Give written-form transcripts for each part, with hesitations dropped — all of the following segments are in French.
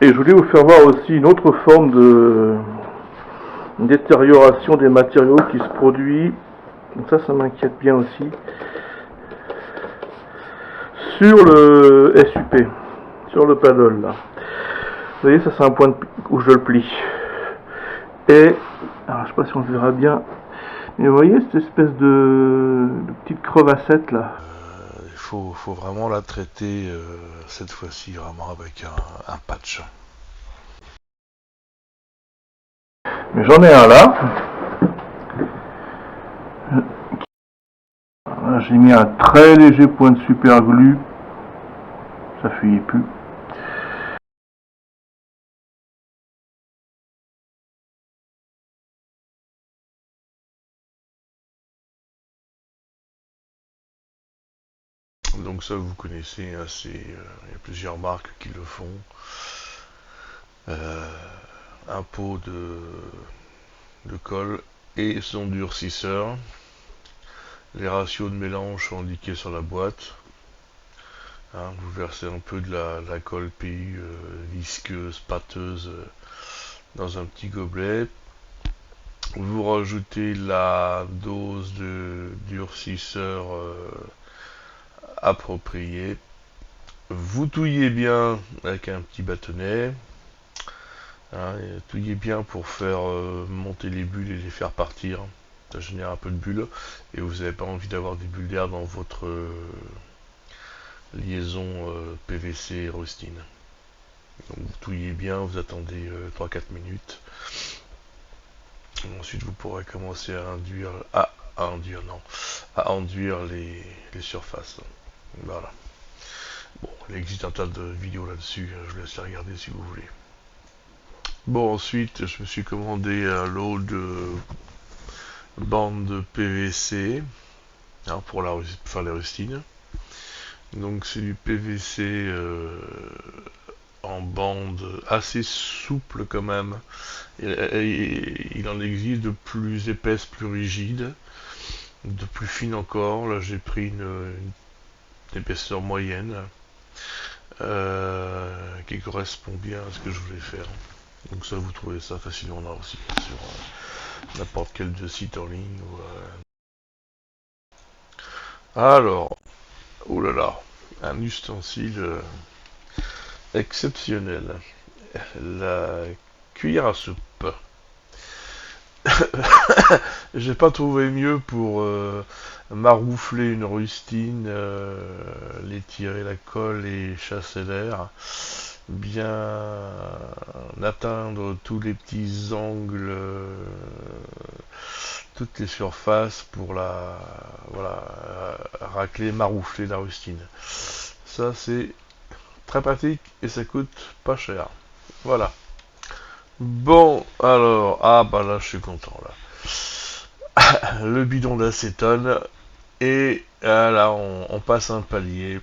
Et je voulais vous faire voir aussi une autre forme de détérioration des matériaux qui se produit. Donc ça m'inquiète bien aussi. Sur le SUP, sur le paddle là. Vous voyez, ça c'est un point où je le plie. Et, alors je sais pas si on le verra bien, mais vous voyez cette espèce de petite crevassette là. Il faut vraiment la traiter cette fois-ci vraiment avec un patch. Mais j'en ai un là. J'ai mis un très léger point de super glue. Ça fuyait plus. Donc ça vous connaissez, hein, il y a plusieurs marques qui le font. Un pot de colle et son durcisseur. Les ratios de mélange sont indiqués sur la boîte. Hein, vous versez un peu de la colle PU visqueuse, pâteuse dans un petit gobelet. Vous rajoutez la dose de durcisseur appropriée. Vous touillez bien avec un petit bâtonnet. Hein, touillez bien pour faire monter les bulles et les faire partir. Ça génère un peu de bulles. Et vous n'avez pas envie d'avoir des bulles d'air dans votre liaison PVC rustine. Donc vous touillez bien, vous attendez 3-4 minutes. Ensuite vous pourrez commencer à enduire les surfaces. Voilà. Bon, il existe un tas de vidéos là-dessus, je vous laisse les regarder si vous voulez. Bon, ensuite je me suis commandé un lot de bandes de PVC, hein, pour faire les rustines. Donc c'est du PVC en bande assez souple quand même. Il en existe de plus épaisse, plus rigide, de plus fine encore. Là j'ai pris une épaisseur moyenne qui correspond bien à ce que je voulais faire. Donc ça, vous trouvez ça facilement là aussi sur n'importe quel site en ligne. Alors, oh là là, un ustensile exceptionnel. La cuillère à soupe. J'ai pas trouvé mieux pour maroufler une rustine, les tirer la colle et chasser l'air, bien atteindre tous les petits angles, toutes les surfaces pour voilà, racler, maroufler la rustine. Ça c'est très pratique et ça coûte pas cher. Voilà. Bon, alors, ah bah là je suis content là. Le bidon d'acétone et là on passe un palier.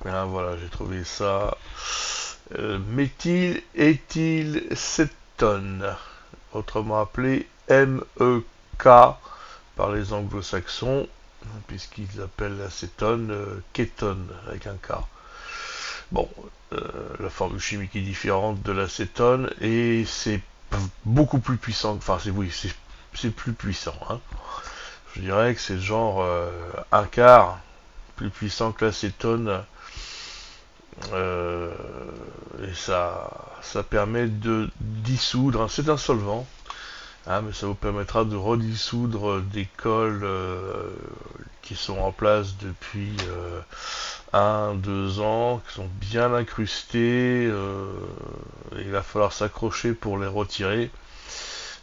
Ah, voilà, j'ai trouvé ça. Méthyl-éthylcétone, autrement appelé MEK par les anglo-saxons, puisqu'ils appellent l'acétone kétone avec un K. Bon, la formule chimique est différente de l'acétone et c'est beaucoup plus puissant. Enfin, c'est plus puissant. Hein. Je dirais que c'est genre un quart plus puissant que l'acétone. Euh, et ça permet de dissoudre. Hein, c'est un solvant. Hein, mais ça vous permettra de redissoudre des cols qui sont en place depuis 1-2 ans, qui sont bien incrustés. Il va falloir s'accrocher pour les retirer.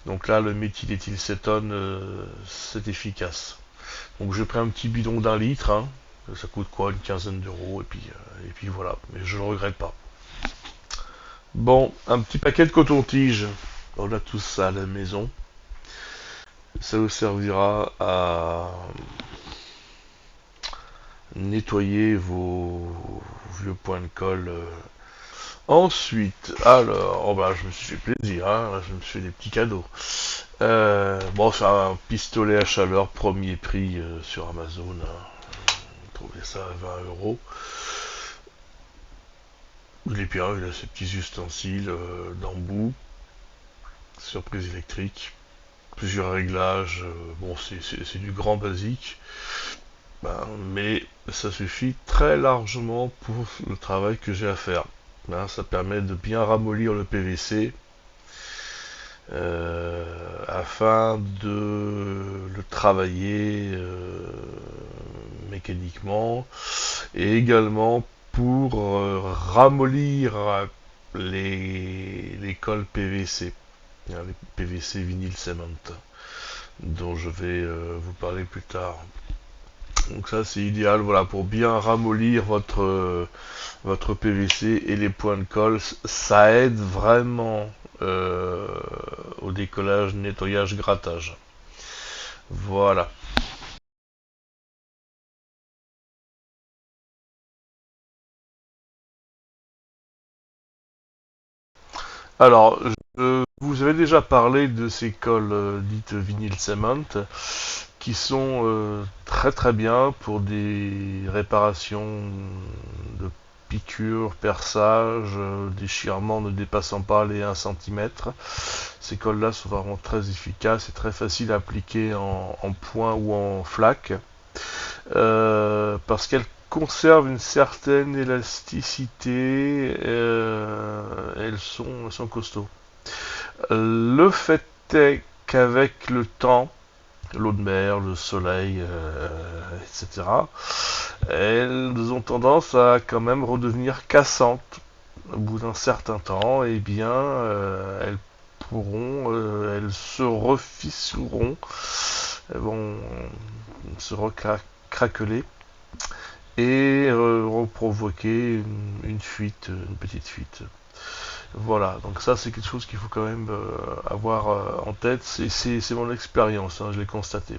Donc là, le méthyléthylcétone, c'est efficace. Donc j'ai pris un petit bidon d'1 litre. Hein. Ça coûte quoi, une quinzaine d'euros, et puis voilà. Mais je ne le regrette pas. Bon, un petit paquet de coton-tige. On a tout ça à la maison. Ça vous servira à nettoyer vos vieux points de colle. Ensuite, alors, oh bah, je me suis fait plaisir, hein, je me suis fait des petits cadeaux. Bon, c'est un pistolet à chaleur premier prix sur Amazon. Hein. Vous trouvez ça à 20 euros. Il est bien, il a ses petits ustensiles d'embout, surprise électrique, plusieurs réglages, bon c'est du grand basique, ben, mais ça suffit très largement pour le travail que j'ai à faire. Ben, ça permet de bien ramollir le PVC afin de le travailler mécaniquement et également pour ramollir les cols PVC, hein, les PVC vinyle cement, dont je vais vous parler plus tard. Donc ça c'est idéal, voilà, pour bien ramollir votre PVC et les points de colle. Ça aide vraiment euh, au décollage, nettoyage, grattage. Voilà. Alors, vous avez déjà parlé de ces colles dites vinyle cement qui sont très très bien pour des réparations de piqûres, perçages, déchirements ne dépassant pas les 1 cm. Ces colles-là sont vraiment très efficaces et très faciles à appliquer en point ou en flaque parce qu'elles conservent une certaine élasticité, elles sont costauds. Le fait est qu'avec le temps, l'eau de mer, le soleil, etc., elles ont tendance à quand même redevenir cassantes. Au bout d'un certain temps, eh bien, elles se refissureront, elles vont se recraqueler et provoquer une fuite, une petite fuite. Voilà, donc ça c'est quelque chose qu'il faut quand même avoir en tête, c'est mon expérience, hein, je l'ai constaté.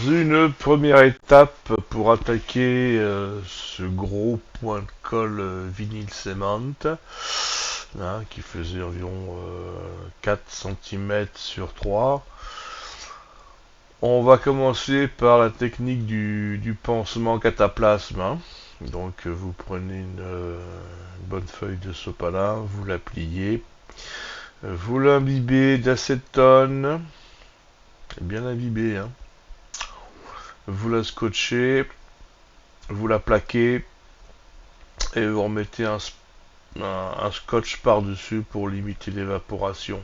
Une première étape pour attaquer ce gros point de colle vinyle cement, hein, qui faisait environ 4 cm sur 3. On va commencer par la technique du pansement cataplasme, hein. Donc vous prenez une bonne feuille de sopalin, vous la pliez, vous l'imbibez d'acétone, bien imbibé, hein. Vous la scotchez, vous la plaquez et vous remettez un scotch par-dessus pour limiter l'évaporation.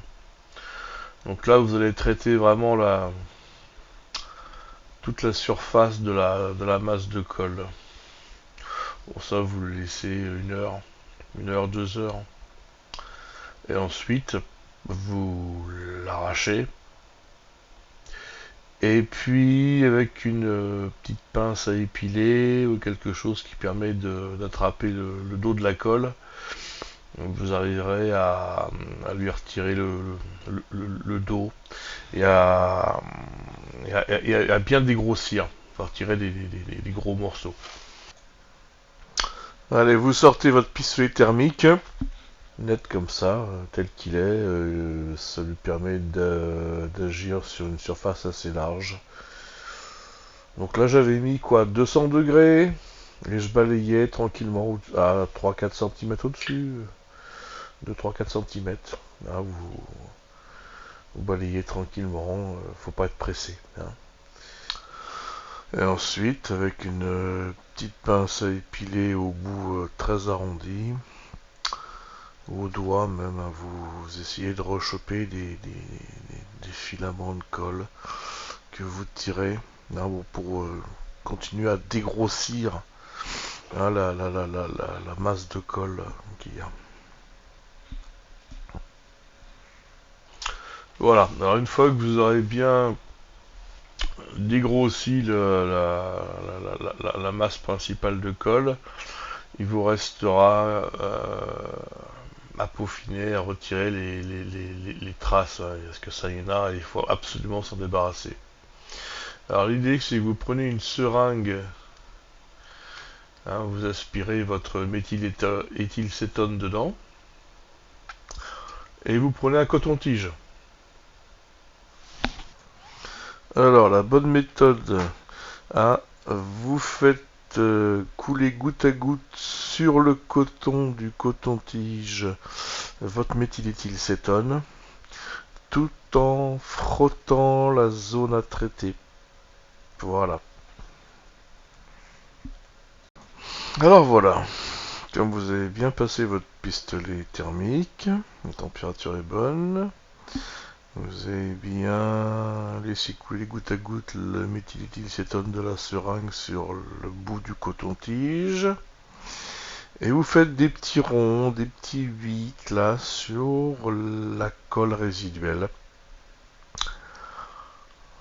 Donc là vous allez traiter vraiment toute la surface de la masse de colle. Pour ça vous le laissez 1 heure, 2 heures. Et ensuite vous l'arrachez. Et puis avec une petite pince à épiler ou quelque chose qui permet d'attraper le dos de la colle, vous arriverez à lui retirer le dos et à bien dégrossir, à retirer des gros morceaux. Allez, vous sortez votre pistolet thermique, net comme ça, tel qu'il est, ça lui permet d'agir sur une surface assez large. Donc là j'avais mis quoi, 200 degrés, et je balayais tranquillement à 3-4 cm au-dessus, de 3-4 cm. Là, vous balayez tranquillement, faut pas être pressé, hein. Et ensuite, avec une petite pince à épiler au bout très arrondi, au doigt même, hein, vous essayez de rechoper des filaments de colle que vous tirez, hein, pour continuer à dégrossir, hein, la masse de colle qu'il y a. Voilà, alors une fois que vous aurez bien dégrossi la masse principale de colle, il vous restera à peaufiner, à retirer les traces, hein, parce que ça y en a, et il faut absolument s'en débarrasser. Alors l'idée c'est que vous prenez une seringue, hein, vous aspirez votre méthylcétone dedans, et vous prenez un coton-tige. Alors, la bonne méthode, hein, vous faites couler goutte à goutte sur le coton du coton-tige votre méthyléthylcétone tout en frottant la zone à traiter. Voilà. Alors voilà, comme vous avez bien passé votre pistolet thermique, la température est bonne, vous avez bien laissé couler goutte à goutte le méthyléthylcétone de la seringue sur le bout du coton-tige. Et vous faites des petits ronds, des petits 8 là sur la colle résiduelle.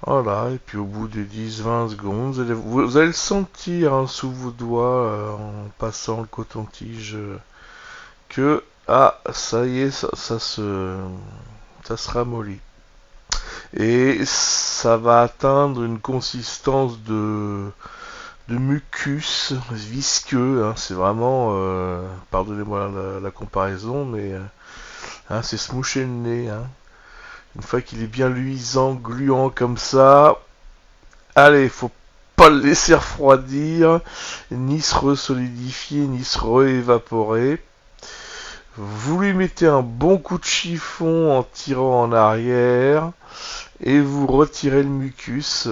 Voilà, et puis au bout de 10-20 secondes, vous allez le sentir hein, sous vos doigts en passant le coton-tige que, ah, ça y est, ça se ramollit. Et ça va atteindre une consistance de mucus visqueux. Hein, c'est vraiment, pardonnez-moi la comparaison, mais hein, c'est se moucher le nez. Hein. Une fois qu'il est bien luisant, gluant comme ça, allez, faut pas le laisser refroidir, ni se resolidifier, ni se réévaporer. Vous lui mettez un bon coup de chiffon en tirant en arrière et vous retirez le mucus.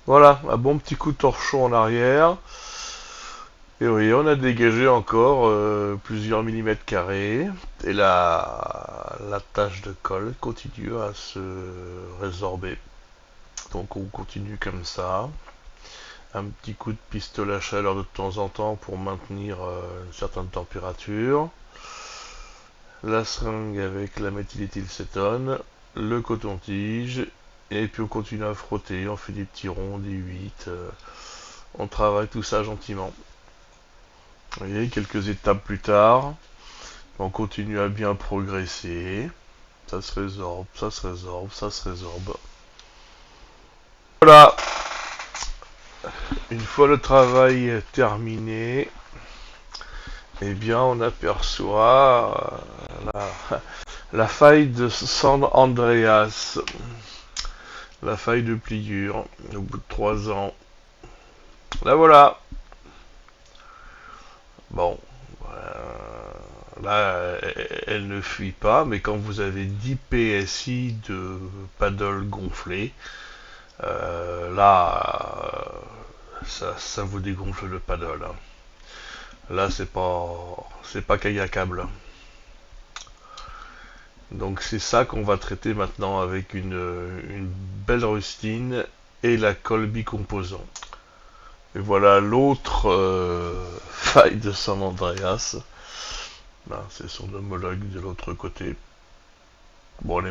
Voilà, un bon petit coup de torchon en arrière. Et oui, on a dégagé encore plusieurs millimètres carrés. Et la tache de colle continue à se résorber. Donc on continue comme ça. Un petit coup de pistolet à chaleur de temps en temps pour maintenir une certaine température. La seringue avec la méthyléthylcétone, le coton-tige, et puis on continue à frotter, on fait des petits ronds, des 8, on travaille tout ça gentiment. Vous voyez, quelques étapes plus tard, on continue à bien progresser, ça se résorbe, ça se résorbe, ça se résorbe. Voilà, une fois le travail terminé, eh bien on aperçoit la faille de San Andreas. La faille de pliure, au bout de 3 ans. Là voilà. Bon. Là, elle ne fuit pas, mais quand vous avez 10 PSI de paddle gonflé, là, ça vous dégonfle le paddle. Hein. Là, c'est pas kayak câble. Donc c'est ça qu'on va traiter maintenant avec une belle rustine et la colle bicomposant. Et voilà l'autre faille de San Andreas. Ben, c'est son homologue de l'autre côté. Bon, elle est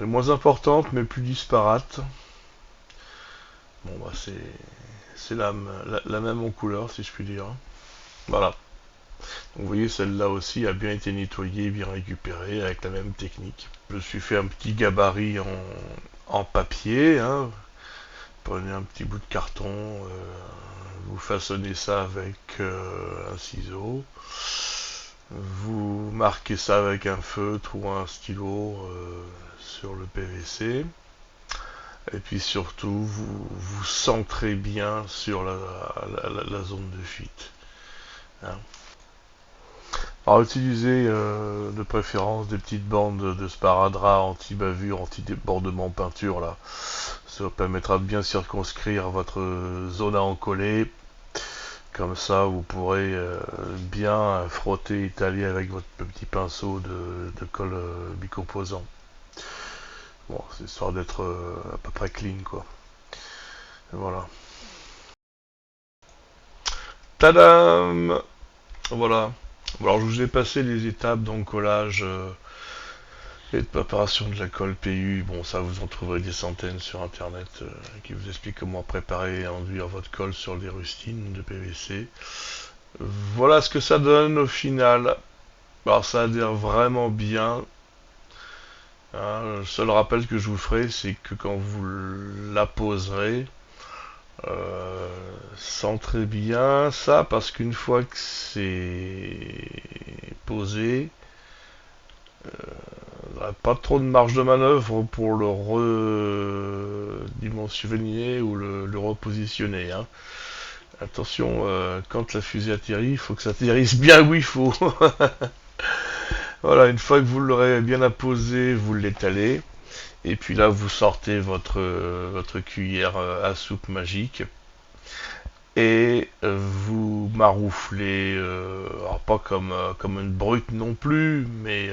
moins importante, mais plus disparate. Bon, bah, c'est la même en couleur, si je puis dire. Voilà. Donc, vous voyez, celle-là aussi a bien été nettoyée, bien récupérée, avec la même technique. Je me suis fait un petit gabarit en papier. Hein. Prenez un petit bout de carton, vous façonnez ça avec un ciseau. Vous marquez ça avec un feutre ou un stylo sur le PVC. Et puis surtout, vous centrez bien sur la zone de fuite. Hein. Alors utilisez de préférence des petites bandes de sparadrap anti-bavure, anti-débordement peinture là. Ça permettra de bien circonscrire votre zone à encoller. Comme ça, vous pourrez bien frotter, étaler avec votre petit pinceau de colle bicomposant. Bon, c'est histoire d'être à peu près clean, quoi. Et voilà. Tadam! Voilà. Alors, je vous ai passé les étapes d'encollage et de préparation de la colle PU. Bon, ça, vous en trouverez des centaines sur Internet qui vous expliquent comment préparer et enduire votre colle sur des rustines de PVC. Voilà ce que ça donne au final. Alors, ça adhère vraiment bien. Hein, le seul rappel que je vous ferai, c'est que quand vous la poserez, centrez bien ça, parce qu'une fois que c'est posé, pas trop de marge de manœuvre pour le redimensionner ou le repositionner, hein. Attention, quand la fusée atterrit, il faut que ça atterrisse bien où il faut. Voilà, une fois que vous l'aurez bien apposé, vous l'étalez. Et puis là, vous sortez votre cuillère à soupe magique. Et vous marouflez, alors pas comme une brute non plus, mais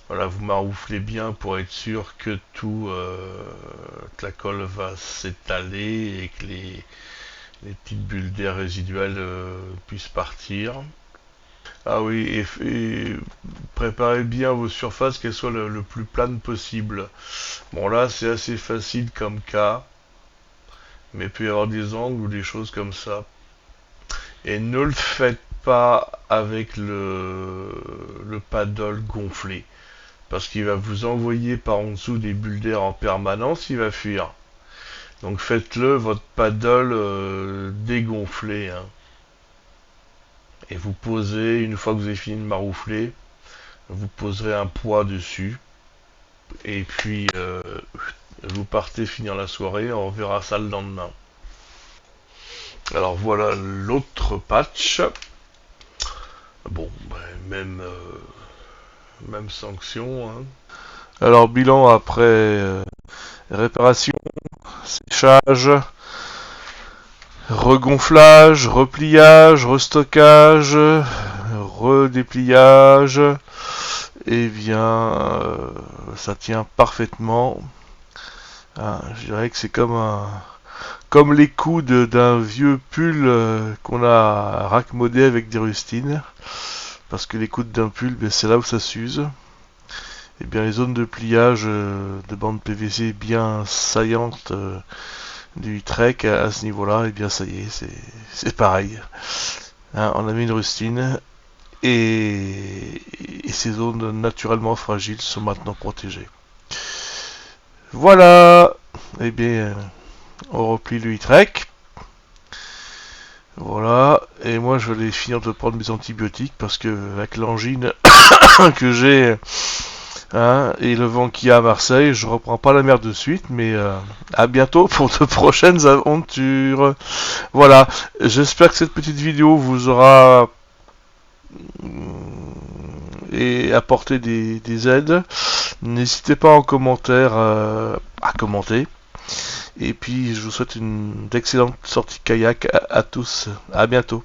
voilà, vous marouflez bien pour être sûr que que la colle va s'étaler et que les petites bulles d'air résiduelles puissent partir. Ah oui, et préparez bien vos surfaces qu'elles soient le plus planes possible. Bon là, c'est assez facile comme cas, mais il peut y avoir des angles ou des choses comme ça. Et ne le faites pas avec le paddle gonflé, parce qu'il va vous envoyer par en dessous des bulles d'air en permanence, il va fuir. Donc faites-le, votre paddle dégonflé, hein. Et vous posez, une fois que vous avez fini de maroufler, vous poserez un poids dessus. Et puis vous partez finir la soirée, on reverra ça le lendemain. Alors voilà l'autre patch. Bon, ben, même sanction, hein. Alors bilan après réparation, séchage, regonflage, repliage, restockage, redépliage, et bien ça tient parfaitement. Je dirais que c'est comme les coudes d'un vieux pull qu'on a raccommodé avec des rustines, parce que les coudes d'un pull, ben, c'est là où ça s'use. Et bien les zones de pliage de bande PVC bien saillantes du Trek à ce niveau-là, et bien ça y est, c'est pareil. On a mis une rustine et ces zones naturellement fragiles sont maintenant protégées. Voilà. Et bien on replie le E-Trek. Voilà, et moi je vais finir de prendre mes antibiotiques parce que avec l'angine que j'ai et le vent qu'il y a à Marseille, je reprends pas la mer de suite, mais à bientôt pour de prochaines aventures. Voilà, j'espère que cette petite vidéo vous aura apporté des aides. N'hésitez pas en commentaire à commenter. Et puis je vous souhaite une excellente sortie kayak à tous. À bientôt.